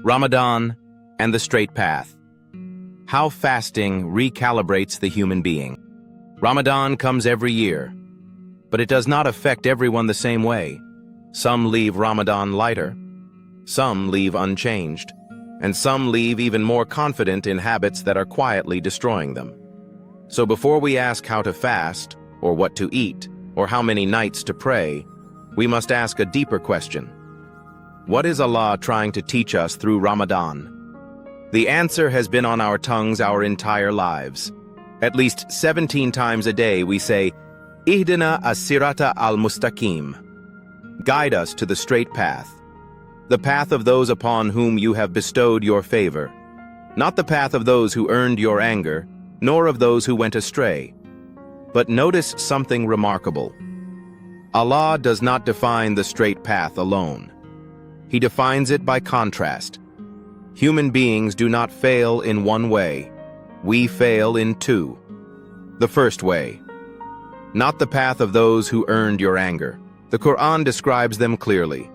Ramadan and the straight path. How fasting recalibrates the human being. Ramadan comes every year, but it does not affect everyone the same way. Some leave Ramadan lighter, some leave unchanged, and some leave even more confident in habits that are quietly destroying them. So before we ask how to fast, or what to eat, or how many nights to pray, we must ask a deeper question. What is Allah trying to teach us through Ramadan? The answer has been on our tongues our entire lives. At least 17 times a day we say, Ihdina as-sirata al-mustaqim. Guide us to the straight path, the path of those upon whom you have bestowed your favor, not the path of those who earned your anger, nor of those who went astray. But notice something remarkable. Allah does not define the straight path alone. He defines it by contrast. Human beings do not fail in one way. We fail in two. The first way, not the path of those who earned your anger. The Qur'an describes them clearly.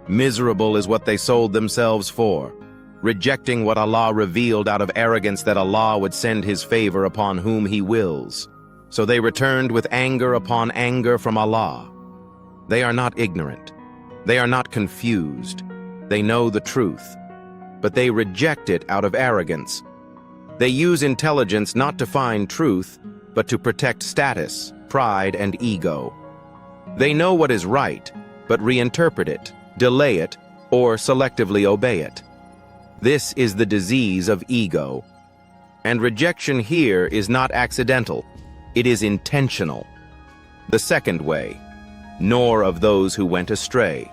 Miserable is what they sold themselves for, rejecting what Allah revealed out of arrogance that Allah would send His favor upon whom He wills. So they returned with anger upon anger from Allah. They are not ignorant. They are not confused. They know the truth, but they reject it out of arrogance. They use intelligence not to find truth, but to protect status, pride, and ego. They know what is right, but reinterpret it, delay it, or selectively obey it. This is the disease of ego. And rejection here is not accidental. It is intentional. The second way, nor of those who went astray.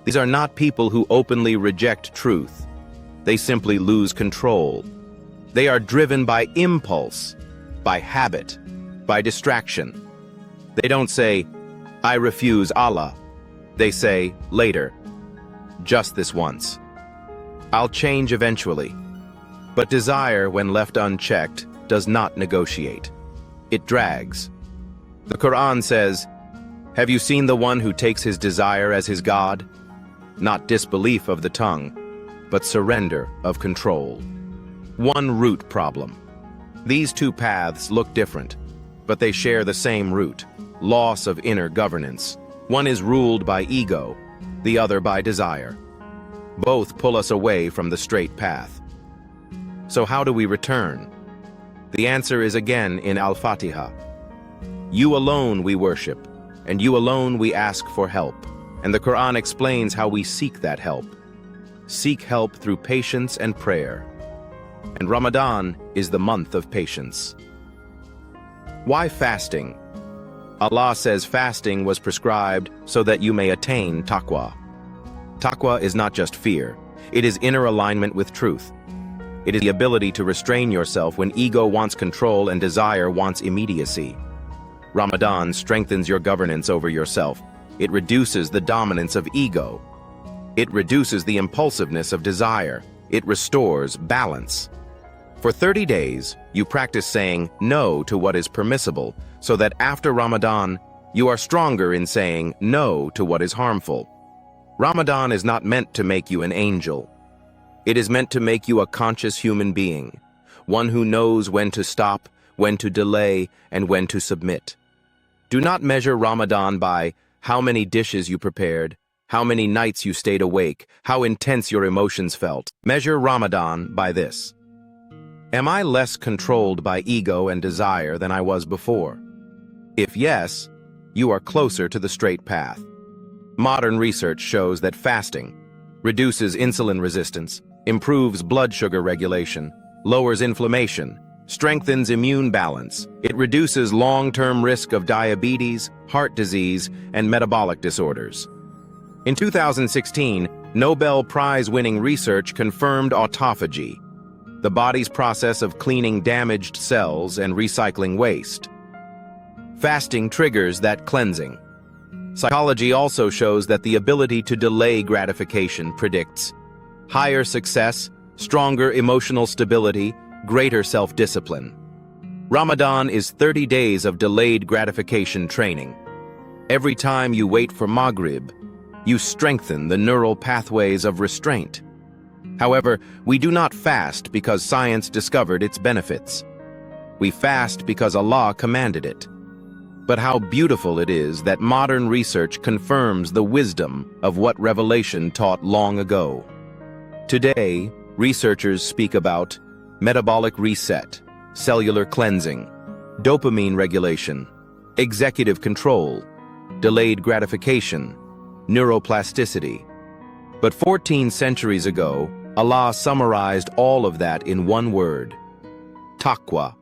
These are not people who openly reject truth. They simply lose control. They are driven by impulse, by habit, by distraction. They don't say, I refuse Allah. They say, later, just this once. I'll change eventually. But desire, when left unchecked, does not negotiate. It drags. The Qur'an says, have you seen the one who takes his desire as his God? Not disbelief of the tongue, but surrender of control. One root problem. These two paths look different, but they share the same root, loss of inner governance. One is ruled by ego, the other by desire. Both pull us away from the straight path. So how do we return? The answer is again in Al-Fātiḥah. You alone we worship, and you alone we ask for help. And the Qur'an explains how we seek that help. Seek help through patience and prayer. And Ramadan is the month of patience. Why fasting? Allah says fasting was prescribed so that you may attain taqwa. Taqwa is not just fear. It is inner alignment with truth. It is the ability to restrain yourself when ego wants control and desire wants immediacy. Ramadan strengthens your governance over yourself. It reduces the dominance of ego. It reduces the impulsiveness of desire. It restores balance. For 30 days, you practice saying no to what is permissible, so that after Ramadan, you are stronger in saying no to what is harmful. Ramadan is not meant to make you an angel. It is meant to make you a conscious human being, one who knows when to stop, when to delay, and when to submit. Do not measure Ramadan by how many dishes you prepared, how many nights you stayed awake, how intense your emotions felt. Measure Ramadan by this. Am I less controlled by ego and desire than I was before? If yes, you are closer to the straight path. Modern research shows that fasting reduces insulin resistance, improves blood sugar regulation, lowers inflammation, strengthens immune balance. It reduces long-term risk of diabetes, heart disease, and metabolic disorders. In 2016, Nobel Prize-winning research confirmed autophagy, the body's process of cleaning damaged cells and recycling waste. Fasting triggers that cleansing. Psychology also shows that the ability to delay gratification predicts higher success, stronger emotional stability, greater self-discipline. Ramadan is 30 days of delayed gratification training. Every time you wait for Maghrib, you strengthen the neural pathways of restraint. However, we do not fast because science discovered its benefits. We fast because Allah commanded it. But how beautiful it is that modern research confirms the wisdom of what revelation taught long ago. Today, researchers speak about metabolic reset, cellular cleansing, dopamine regulation, executive control, delayed gratification, neuroplasticity. But 14 centuries ago, Allah summarized all of that in one word: taqwa.